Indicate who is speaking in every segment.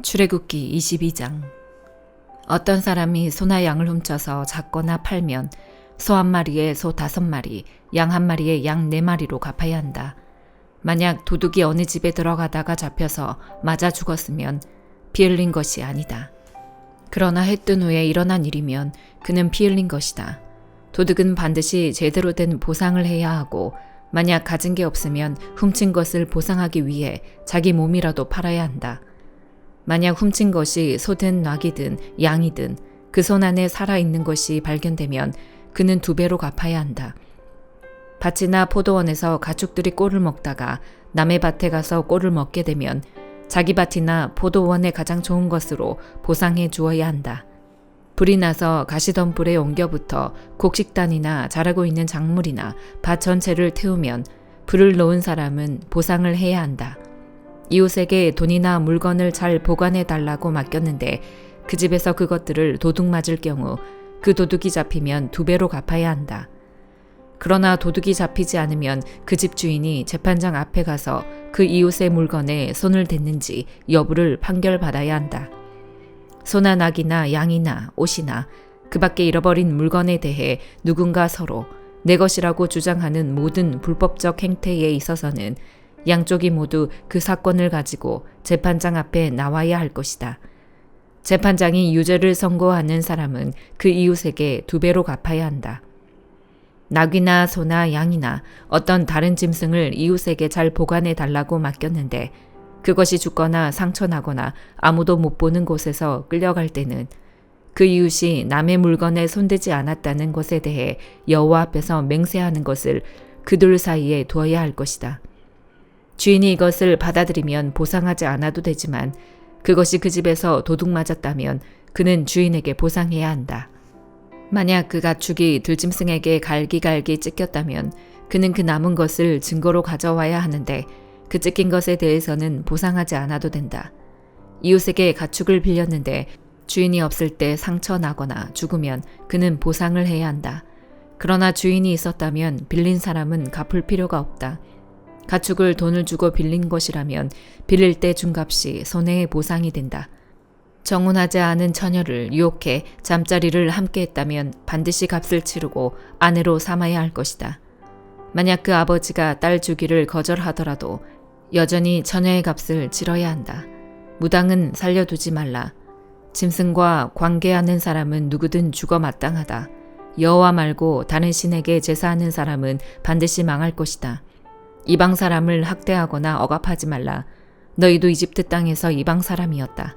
Speaker 1: 출애굽기 22장. 어떤 사람이 소나 양을 훔쳐서 잡거나 팔면 소 한 마리에 소 5마리, 양 한 마리에 양 4마리로 갚아야 한다. 만약 도둑이 어느 집에 들어가다가 잡혀서 맞아 죽었으면 피 흘린 것이 아니다. 그러나 해 뜬 후에 일어난 일이면 그는 피 흘린 것이다. 도둑은 반드시 제대로 된 보상을 해야 하고, 만약 가진 게 없으면 훔친 것을 보상하기 위해 자기 몸이라도 팔아야 한다. 만약 훔친 것이 소든 낙이든 양이든 그 손 안에 살아있는 것이 발견되면 그는 2배로 갚아야 한다. 밭이나 포도원에서 가축들이 꼴을 먹다가 남의 밭에 가서 꼴을 먹게 되면 자기 밭이나 포도원의 가장 좋은 것으로 보상해 주어야 한다. 불이 나서 가시덤불에 옮겨붙어 곡식단이나 자라고 있는 작물이나 밭 전체를 태우면 불을 놓은 사람은 보상을 해야 한다. 이웃에게 돈이나 물건을 잘 보관해 달라고 맡겼는데 그 집에서 그것들을 도둑 맞을 경우 그 도둑이 잡히면 2배로 갚아야 한다. 그러나 도둑이 잡히지 않으면 그 집 주인이 재판장 앞에 가서 그 이웃의 물건에 손을 댔는지 여부를 판결받아야 한다. 소나 낙이나 양이나 옷이나 그 밖에 잃어버린 물건에 대해 누군가 서로 내 것이라고 주장하는 모든 불법적 행태에 있어서는 양쪽이 모두 그 사건을 가지고 재판장 앞에 나와야 할 것이다. 재판장이 유죄를 선고하는 사람은 그 이웃에게 2배로 갚아야 한다. 낙이나 소나 양이나 어떤 다른 짐승을 이웃에게 잘 보관해 달라고 맡겼는데 그것이 죽거나 상처나거나 아무도 못 보는 곳에서 끌려갈 때는 그 이웃이 남의 물건에 손대지 않았다는 것에 대해 여호와 앞에서 맹세하는 것을 그들 사이에 두어야 할 것이다. 주인이 이것을 받아들이면 보상하지 않아도 되지만 그것이 그 집에서 도둑 맞았다면 그는 주인에게 보상해야 한다. 만약 그 가축이 들짐승에게 갈기갈기 찢겼다면 그는 그 남은 것을 증거로 가져와야 하는데 그 찢긴 것에 대해서는 보상하지 않아도 된다. 이웃에게 가축을 빌렸는데 주인이 없을 때 상처 나거나 죽으면 그는 보상을 해야 한다. 그러나 주인이 있었다면 빌린 사람은 갚을 필요가 없다. 가축을 돈을 주고 빌린 것이라면 빌릴 때 준 값이 손해의 보상이 된다. 정혼하지 않은 처녀를 유혹해 잠자리를 함께 했다면 반드시 값을 치르고 아내로 삼아야 할 것이다. 만약 그 아버지가 딸 주기를 거절하더라도 여전히 처녀의 값을 치러야 한다. 무당은 살려두지 말라. 짐승과 관계하는 사람은 누구든 죽어 마땅하다. 여호와 말고 다른 신에게 제사하는 사람은 반드시 망할 것이다. 이방 사람을 학대하거나 억압하지 말라. 너희도 이집트 땅에서 이방 사람이었다.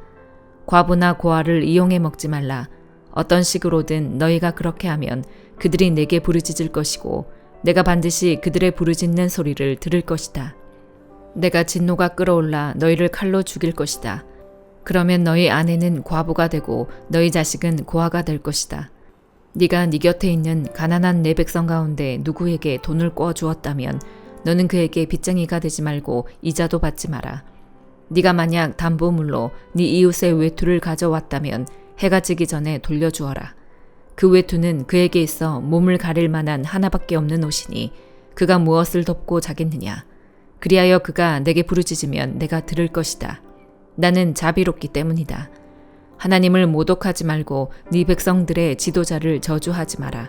Speaker 1: 과부나 고아를 이용해 먹지 말라. 어떤 식으로든 너희가 그렇게 하면 그들이 내게 부르짖을 것이고 내가 반드시 그들의 부르짖는 소리를 들을 것이다. 내가 진노가 끓어올라 너희를 칼로 죽일 것이다. 그러면 너희 아내는 과부가 되고 너희 자식은 고아가 될 것이다. 네가 네 곁에 있는 가난한 내 백성 가운데 누구에게 돈을 꿔 주었다면 너는 그에게 빚쟁이가 되지 말고 이자도 받지 마라. 네가 만약 담보물로 네 이웃의 외투를 가져왔다면 해가 지기 전에 돌려주어라. 그 외투는 그에게 있어 몸을 가릴 만한 하나밖에 없는 옷이니 그가 무엇을 덮고 자겠느냐. 그리하여 그가 내게 부르짖으면 내가 들을 것이다. 나는 자비롭기 때문이다. 하나님을 모독하지 말고 네 백성들의 지도자를 저주하지 마라.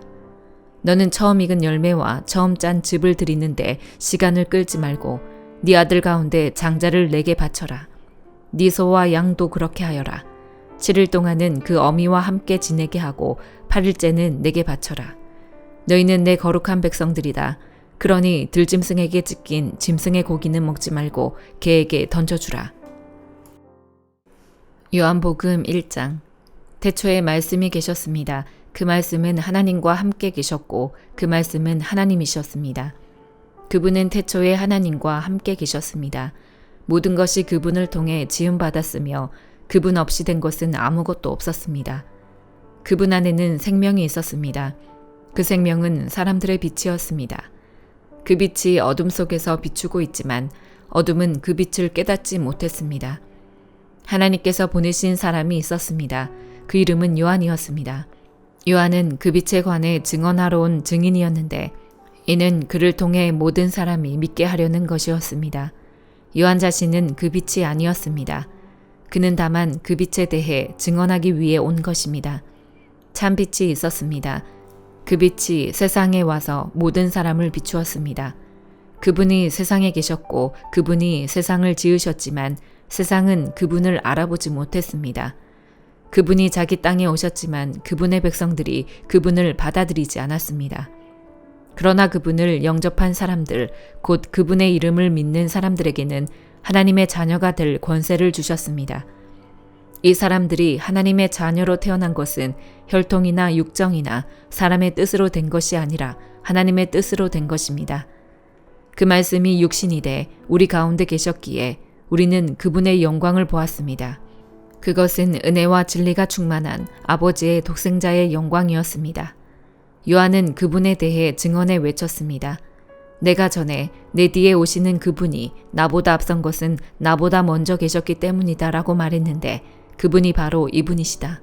Speaker 1: 너는 처음 익은 열매와 처음 짠 즙을 드리는데 시간을 끌지 말고 네 아들 가운데 장자를 내게 바쳐라. 네 소와 양도 그렇게 하여라. 7일 동안은 그 어미와 함께 지내게 하고 8일째는 내게 바쳐라. 너희는 내 거룩한 백성들이다. 그러니 들짐승에게 찢긴 짐승의 고기는 먹지 말고 개에게 던져주라. 요한복음 1장. 태초에 말씀이 계셨습니다. 그 말씀은 하나님과 함께 계셨고 그 말씀은 하나님이셨습니다. 그분은 태초에 하나님과 함께 계셨습니다. 모든 것이 그분을 통해 지음받았으며 그분 없이 된 것은 아무것도 없었습니다. 그분 안에는 생명이 있었습니다. 그 생명은 사람들의 빛이었습니다. 그 빛이 어둠 속에서 비추고 있지만 어둠은 그 빛을 깨닫지 못했습니다. 하나님께서 보내신 사람이 있었습니다. 그 이름은 요한이었습니다. 요한은 그 빛에 관해 증언하러 온 증인이었는데 이는 그를 통해 모든 사람이 믿게 하려는 것이었습니다. 요한 자신은 그 빛이 아니었습니다. 그는 다만 그 빛에 대해 증언하기 위해 온 것입니다. 참 빛이 있었습니다. 그 빛이 세상에 와서 모든 사람을 비추었습니다. 그분이 세상에 계셨고 그분이 세상을 지으셨지만 세상은 그분을 알아보지 못했습니다. 그분이 자기 땅에 오셨지만 그분의 백성들이 그분을 받아들이지 않았습니다. 그러나 그분을 영접한 사람들, 곧 그분의 이름을 믿는 사람들에게는 하나님의 자녀가 될 권세를 주셨습니다. 이 사람들이 하나님의 자녀로 태어난 것은 혈통이나 육정이나 사람의 뜻으로 된 것이 아니라 하나님의 뜻으로 된 것입니다. 그 말씀이 육신이 돼 우리 가운데 계셨기에 우리는 그분의 영광을 보았습니다. 그것은 은혜와 진리가 충만한 아버지의 독생자의 영광이었습니다. 요한은 그분에 대해 증언해 외쳤습니다. 내가 전에 내 뒤에 오시는 그분이 나보다 앞선 것은 나보다 먼저 계셨기 때문이다 라고 말했는데 그분이 바로 이분이시다.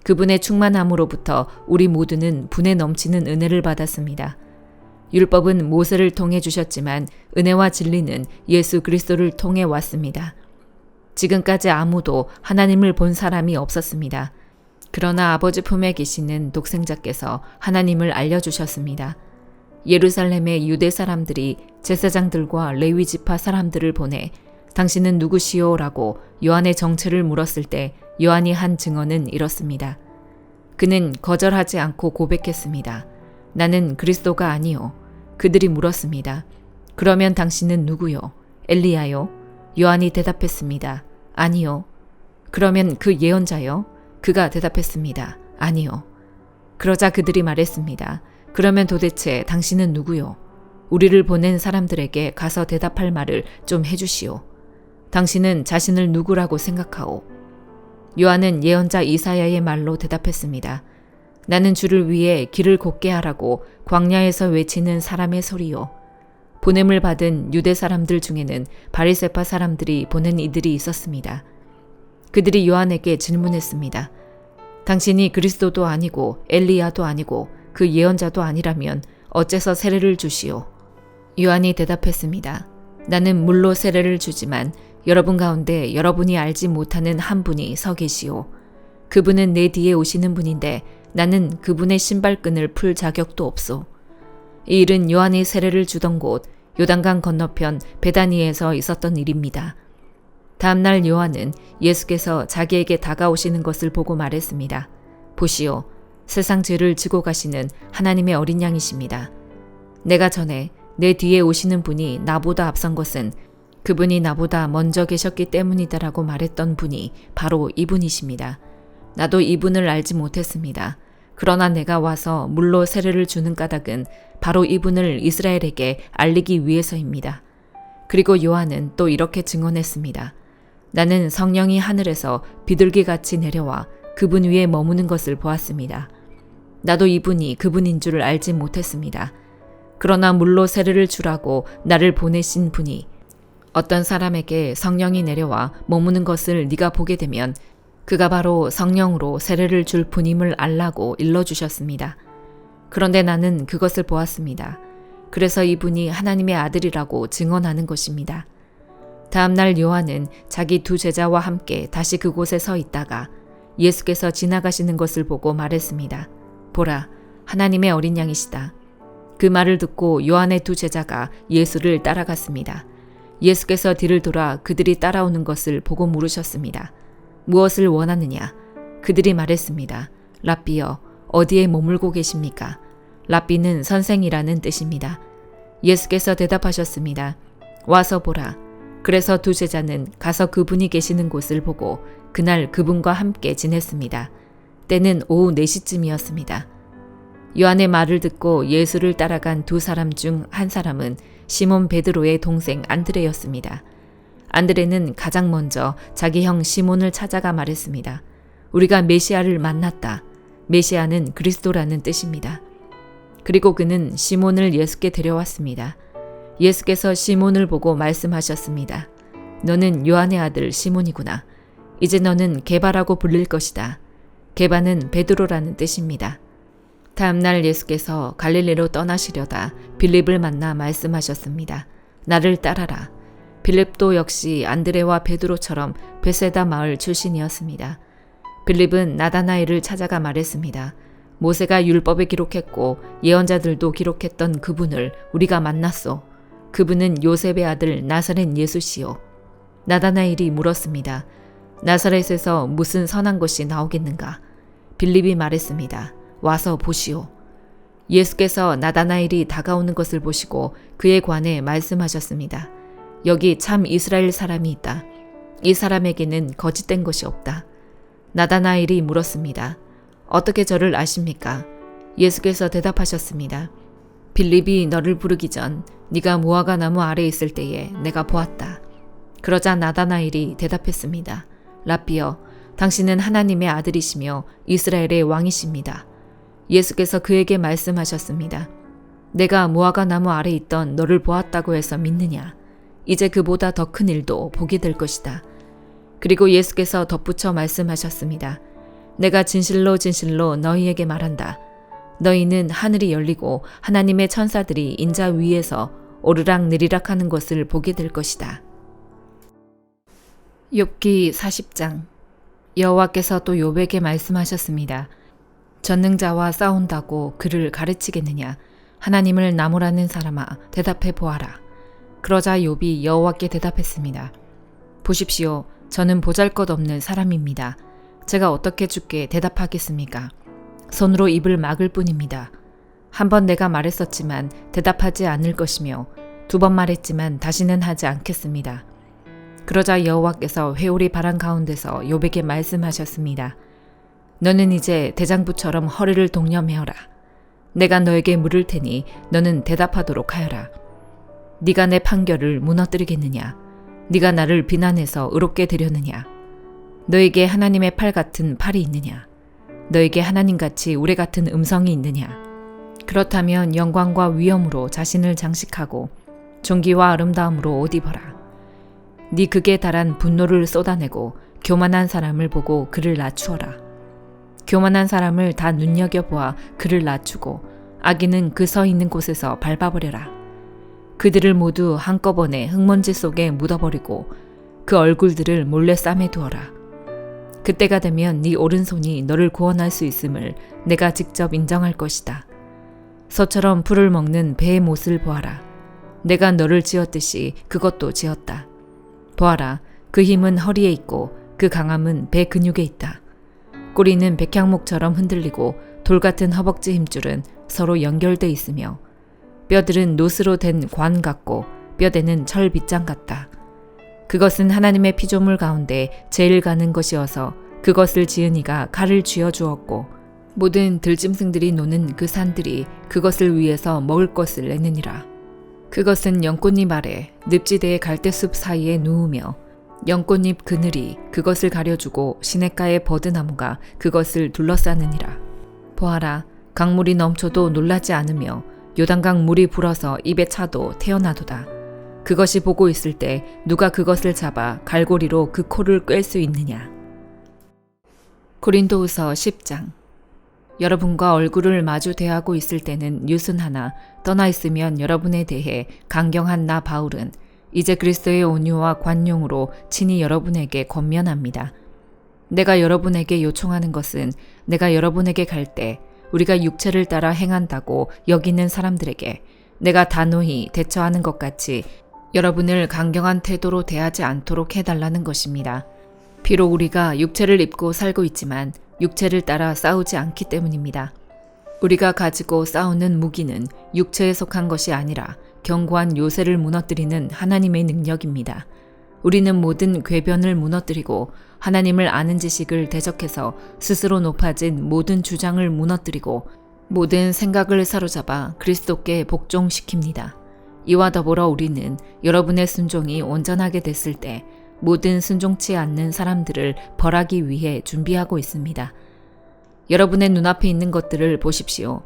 Speaker 1: 그분의 충만함으로부터 우리 모두는 분에 넘치는 은혜를 받았습니다. 율법은 모세를 통해 주셨지만 은혜와 진리는 예수 그리스도를 통해 왔습니다. 지금까지 아무도 하나님을 본 사람이 없었습니다. 그러나 아버지 품에 계시는 독생자께서 하나님을 알려주셨습니다. 예루살렘의 유대 사람들이 제사장들과 레위 지파 사람들을 보내 당신은 누구시오? 라고 요한의 정체를 물었을 때 요한이 한 증언은 이렇습니다. 그는 거절하지 않고 고백했습니다. 나는 그리스도가 아니요. 그들이 물었습니다. 그러면 당신은 누구요? 엘리야요? 요한이 대답했습니다. 아니요. 그러면 그 예언자요? 그가 대답했습니다. 아니요. 그러자 그들이 말했습니다. 그러면 도대체 당신은 누구요? 우리를 보낸 사람들에게 가서 대답할 말을 좀 해주시오. 당신은 자신을 누구라고 생각하오? 요한은 예언자 이사야의 말로 대답했습니다. 나는 주를 위해 길을 곱게 하라고 광야에서 외치는 사람의 소리요. 보냄을 받은 유대 사람들 중에는 바리새파 사람들이 보낸 이들이 있었습니다. 그들이 요한에게 질문했습니다. 당신이 그리스도도 아니고 엘리야도 아니고 그 예언자도 아니라면 어째서 세례를 주시오? 요한이 대답했습니다. 나는 물로 세례를 주지만 여러분 가운데 여러분이 알지 못하는 한 분이 서 계시오. 그분은 내 뒤에 오시는 분인데 나는 그분의 신발끈을 풀 자격도 없소. 이 일은 요한이 세례를 주던 곳 요단강 건너편 베다니에서 있었던 일입니다. 다음날 요한은 예수께서 자기에게 다가오시는 것을 보고 말했습니다. 보시오, 세상 죄를 지고 가시는 하나님의 어린 양이십니다. 내가 전에 내 뒤에 오시는 분이 나보다 앞선 것은 그분이 나보다 먼저 계셨기 때문이다라고 말했던 분이 바로 이분이십니다. 나도 이분을 알지 못했습니다. 그러나 내가 와서 물로 세례를 주는 까닭은 바로 이분을 이스라엘에게 알리기 위해서입니다. 그리고 요한은 또 이렇게 증언했습니다. 나는 성령이 하늘에서 비둘기같이 내려와 그분 위에 머무는 것을 보았습니다. 나도 이분이 그분인 줄 알지 못했습니다. 그러나 물로 세례를 주라고 나를 보내신 분이 어떤 사람에게 성령이 내려와 머무는 것을 네가 보게 되면 그가 바로 성령으로 세례를 줄 분임을 알라고 일러주셨습니다. 그런데 나는 그것을 보았습니다. 그래서 이분이 하나님의 아들이라고 증언하는 것입니다. 다음날 요한은 자기 두 제자와 함께 다시 그곳에 서 있다가 예수께서 지나가시는 것을 보고 말했습니다. 보라, 하나님의 어린 양이시다. 그 말을 듣고 요한의 두 제자가 예수를 따라갔습니다. 예수께서 뒤를 돌아 그들이 따라오는 것을 보고 물으셨습니다. 무엇을 원하느냐? 그들이 말했습니다. 랍비여, 어디에 머물고 계십니까? 랍비는 선생이라는 뜻입니다. 예수께서 대답하셨습니다. 와서 보라. 그래서 두 제자는 가서 그분이 계시는 곳을 보고 그날 그분과 함께 지냈습니다. 때는 오후 4시쯤이었습니다. 요한의 말을 듣고 예수를 따라간 두 사람 중 한 사람은 시몬 베드로의 동생 안드레였습니다. 안드레는 가장 먼저 자기 형 시몬을 찾아가 말했습니다. 우리가 메시아를 만났다. 메시아는 그리스도라는 뜻입니다. 그리고 그는 시몬을 예수께 데려왔습니다. 예수께서 시몬을 보고 말씀하셨습니다. 너는 요한의 아들 시몬이구나. 이제 너는 게바라고 불릴 것이다. 게바는 베드로라는 뜻입니다. 다음날 예수께서 갈릴리로 떠나시려다 빌립을 만나 말씀하셨습니다. 나를 따라라. 빌립도 역시 안드레와 베드로처럼 베세다 마을 출신이었습니다. 빌립은 나다나엘을 찾아가 말했습니다. 모세가 율법에 기록했고 예언자들도 기록했던 그분을 우리가 만났소. 그분은 요셉의 아들 나사렛 예수시요. 나다나엘이 물었습니다. 나사렛에서 무슨 선한 것이 나오겠는가? 빌립이 말했습니다. 와서 보시오. 예수께서 나다나엘이 다가오는 것을 보시고 그에 관해 말씀하셨습니다. 여기 참 이스라엘 사람이 있다. 이 사람에게는 거짓된 것이 없다. 나다나엘이 물었습니다. 어떻게 저를 아십니까? 예수께서 대답하셨습니다. 빌립이 너를 부르기 전 네가 무화과 나무 아래에 있을 때에 내가 보았다. 그러자 나다나엘이 대답했습니다. 라비여, 당신은 하나님의 아들이시며 이스라엘의 왕이십니다. 예수께서 그에게 말씀하셨습니다. 내가 무화과 나무 아래에 있던 너를 보았다고 해서 믿느냐? 이제 그보다 더 큰 일도 보게 될 것이다. 그리고 예수께서 덧붙여 말씀하셨습니다. 내가 진실로 진실로 너희에게 말한다. 너희는 하늘이 열리고 하나님의 천사들이 인자 위에서 오르락 내리락 하는 것을 보게 될 것이다. 욥기 40장. 여호와께서 또 욥에게 말씀하셨습니다. 전능자와 싸운다고 그를 가르치겠느냐? 하나님을 나무라는 사람아, 대답해 보아라. 그러자 욥이 여호와께 대답했습니다. 보십시오. 저는 보잘것없는 사람입니다. 제가 어떻게 주께 대답하겠습니까? 손으로 입을 막을 뿐입니다. 한 번 내가 말했었지만 대답하지 않을 것이며 2번 말했지만 다시는 하지 않겠습니다. 그러자 여호와께서 회오리 바람 가운데서 욥에게 말씀하셨습니다. 너는 이제 대장부처럼 허리를 동여매어라. 내가 너에게 물을 테니 너는 대답하도록 하여라. 네가 내 판결을 무너뜨리겠느냐? 네가 나를 비난해서 의롭게 되려느냐? 너에게 하나님의 팔 같은 팔이 있느냐? 너에게 하나님같이 우레 같은 음성이 있느냐? 그렇다면 영광과 위엄으로 자신을 장식하고 존귀와 아름다움으로 옷 입어라. 네 극에 달한 분노를 쏟아내고 교만한 사람을 보고 그를 낮추어라. 교만한 사람을 다 눈여겨보아 그를 낮추고 악인은 그 서 있는 곳에서 밟아버려라. 그들을 모두 한꺼번에 흙먼지 속에 묻어버리고 그 얼굴들을 몰래 쌈에 두어라. 그때가 되면 네 오른손이 너를 구원할 수 있음을 내가 직접 인정할 것이다. 소처럼 풀을 먹는 배의 못을 보아라. 내가 너를 지었듯이 그것도 지었다. 보아라, 그 힘은 허리에 있고 그 강함은 배 근육에 있다. 꼬리는 백향목처럼 흔들리고 돌같은 허벅지 힘줄은 서로 연결돼 있으며 뼈들은 노스로 된 관 같고 뼈대는 철 빗장 같다. 그것은 하나님의 피조물 가운데 제일 가는 것이어서 그것을 지은 이가 칼을 쥐어 주었고 모든 들짐승들이 노는 그 산들이 그것을 위해서 먹을 것을 내느니라. 그것은 연꽃잎 아래 늪지대의 갈대숲 사이에 누우며 연꽃잎 그늘이 그것을 가려주고 시냇가의 버드나무가 그것을 둘러싸느니라. 보아라, 강물이 넘쳐도 놀라지 않으며 요단강 물이 불어서 입에 차도 태어나도다. 그것이 보고 있을 때 누가 그것을 잡아 갈고리로 그 코를 꿰 수 있느냐. 고린도후서 10장. 여러분과 얼굴을 마주 대하고 있을 때는 유순하나 떠나 있으면 여러분에 대해 강경한 나 바울은 이제 그리스도의 온유와 관용으로 친히 여러분에게 권면합니다. 내가 여러분에게 요청하는 것은 내가 여러분에게 갈 때 우리가 육체를 따라 행한다고 여기는 사람들에게 내가 단호히 대처하는 것 같이 여러분을 강경한 태도로 대하지 않도록 해달라는 것입니다. 비록 우리가 육체를 입고 살고 있지만 육체를 따라 싸우지 않기 때문입니다. 우리가 가지고 싸우는 무기는 육체에 속한 것이 아니라 견고한 요새를 무너뜨리는 하나님의 능력입니다. 우리는 모든 궤변을 무너뜨리고 하나님을 아는 지식을 대적해서 스스로 높아진 모든 주장을 무너뜨리고 모든 생각을 사로잡아 그리스도께 복종시킵니다. 이와 더불어 우리는 여러분의 순종이 온전하게 됐을 때 모든 순종치 않는 사람들을 벌하기 위해 준비하고 있습니다. 여러분의 눈앞에 있는 것들을 보십시오.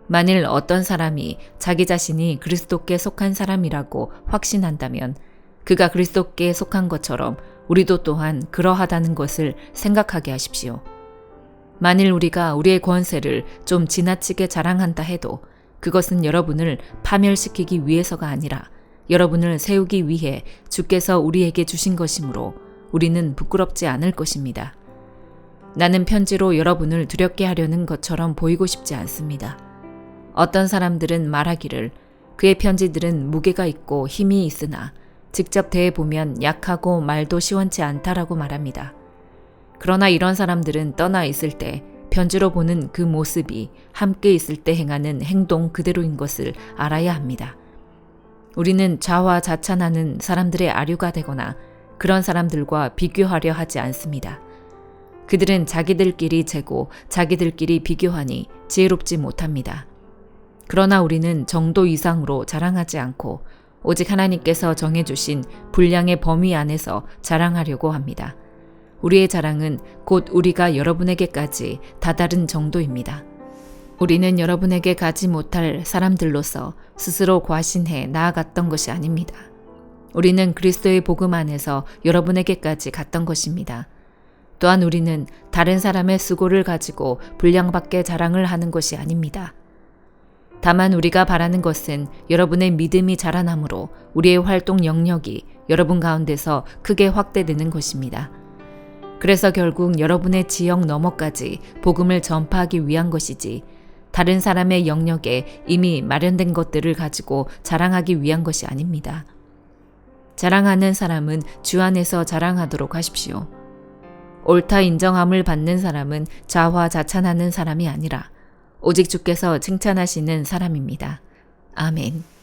Speaker 1: 만일 어떤 사람이 자기 자신이 그리스도께 속한 사람이라고 확신한다면 그가 그리스도께 속한 것처럼 우리도 또한 그러하다는 것을 생각하게 하십시오. 만일 우리가 우리의 권세를 좀 지나치게 자랑한다 해도 그것은 여러분을 파멸시키기 위해서가 아니라 여러분을 세우기 위해 주께서 우리에게 주신 것이므로 우리는 부끄럽지 않을 것입니다. 나는 편지로 여러분을 두렵게 하려는 것처럼 보이고 싶지 않습니다. 어떤 사람들은 말하기를 그의 편지들은 무게가 있고 힘이 있으나 직접 대해보면 약하고 말도 시원치 않다라고 말합니다. 그러나 이런 사람들은 떠나 있을 때 편지로 보는 그 모습이 함께 있을 때 행하는 행동 그대로인 것을 알아야 합니다. 우리는 자화자찬하는 사람들의 아류가 되거나 그런 사람들과 비교하려 하지 않습니다. 그들은 자기들끼리 재고 자기들끼리 비교하니 지혜롭지 못합니다. 그러나 우리는 정도 이상으로 자랑하지 않고 오직 하나님께서 정해주신 분량의 범위 안에서 자랑하려고 합니다. 우리의 자랑은 곧 우리가 여러분에게까지 다다른 정도입니다. 우리는 여러분에게 가지 못할 사람들로서 스스로 과신해 나아갔던 것이 아닙니다. 우리는 그리스도의 복음 안에서 여러분에게까지 갔던 것입니다. 또한 우리는 다른 사람의 수고를 가지고 분량밖에 자랑을 하는 것이 아닙니다. 다만 우리가 바라는 것은 여러분의 믿음이 자라남으로 우리의 활동 영역이 여러분 가운데서 크게 확대되는 것입니다. 그래서 결국 여러분의 지역 너머까지 복음을 전파하기 위한 것이지 다른 사람의 영역에 이미 마련된 것들을 가지고 자랑하기 위한 것이 아닙니다. 자랑하는 사람은 주 안에서 자랑하도록 하십시오. 옳다 인정함을 받는 사람은 자화자찬하는 사람이 아니라 오직 주께서 칭찬하시는 사람입니다. 아멘.